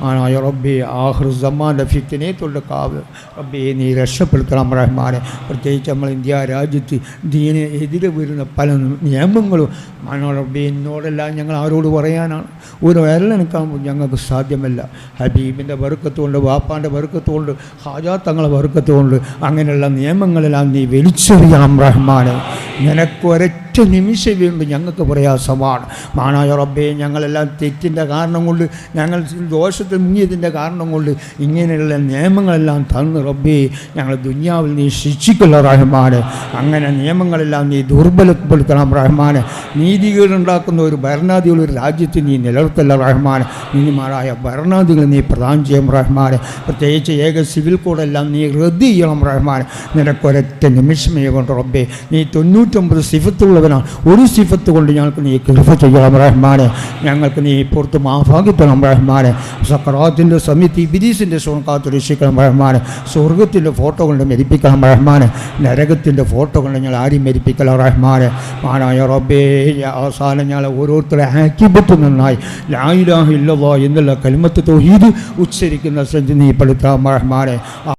ആയ റബ്ബേ ആഖിർ സമാൻ്റെ ഫിത്നയെ കാവ് റബ്ബേ നീ രക്ഷപ്പെടുത്തണം റഹ്മാനെ. പ്രത്യേകിച്ച് നമ്മൾ ഇന്ത്യ രാജ്യത്ത് ദീനെ എതിരെ വരുന്ന പല നിയമങ്ങളും റബ്ബേ എന്നോടെല്ലാം ഞങ്ങൾ ആരോട് പറയാനാണ്? ഒരു വിരലെടുക്കാൻ ഞങ്ങൾക്ക് സാധ്യമല്ല. ഹബീബിൻ്റെ ബർക്കത്തുകൊണ്ട്, വാപ്പാൻ്റെ ബർക്കത്തുകൊണ്ട്, ഹാജാ തങ്ങളെ ബർക്കത്തുകൊണ്ട് അങ്ങനെയുള്ള നിയമങ്ങളെല്ലാം നീ വലിച്ചെറിയണം റഹ്മാനെ. നിനക്കൊരൊറ്റ നിമിഷം വേണ്ടി ഞങ്ങൾക്ക് പ്രയാസമാണ് മാനായ റബ്ബേ. ഞങ്ങളെല്ലാം തെറ്റിൻ്റെ കാരണം കൊണ്ട്, ഞങ്ങൾ ദോഷത്തിൽ മുങ്ങിയതിൻ്റെ കാരണം കൊണ്ട് ഇങ്ങനെയുള്ള നിയമങ്ങളെല്ലാം തന്ന് റബ്ബേ ഞങ്ങൾ ദുനിയാവിൽ നീ ശിക്ഷിക്കല്ല റഹ്മാനെ. അങ്ങനെ നിയമങ്ങളെല്ലാം നീ ദുർബലപ്പെടുത്തണം റഹ്മാനെ. നീതികേടുണ്ടാക്കുന്ന ഒരു ഭരണാധികൾ ഒരു രാജ്യത്ത് നീ നിലനിർത്തല്ല റഹ്മാനെ. നീതിമാരായ ഭരണാധികൾ നീ പ്രദാനം ചെയ്യണം റഹ്മാനെ. പ്രത്യേകിച്ച് ഏക സിവിൽ കോഡെല്ലാം നീ റദ്ദ് ചെയ്യണം റഹ്മാനെ. നിനക്കൊരൊറ്റ നിമിഷമേ കൊണ്ട് റബ്ബേ നീ 99 സിഫത്തുള്ളവനാണ്. ഒരു സിഫത്ത് കൊണ്ട് ഞങ്ങൾക്ക് നീ കൃപ ചെയ്യണം റഹ്മാനെ. ഞങ്ങൾക്ക് നീ പുറത്ത് മാഫാക്കിത്തണം റഹ്മാനെ. സക്കറാത്തിൻ്റെ സമയത്ത് ഇബ്ലീസിൻ്റെ കാത്തു രക്ഷിക്കണം റഹ്മാനെ. സ്വർഗത്തിൻ്റെ ഫോട്ടോ കൊണ്ട് മരിപ്പിക്കണം റഹ്മാനെ. നരകത്തിൻ്റെ ഫോട്ടോ കൊണ്ട് ഞങ്ങൾ ആരും മരിപ്പിക്കണം റഹ്മാനെ. മാനായ റബ്ബേ അവസാനം ഞങ്ങൾ ഓരോരുത്തരുടെ ആക്കിബത്ത് നന്നായി ലാ ഇലാഹ ഇല്ലല്ലാഹ് എന്നുള്ള കലിമത്ത് തൗഹീദ് ഉച്ചരിക്കുന്ന സജ്ജ നീ പെടുത്താം റഹ്മാനെ.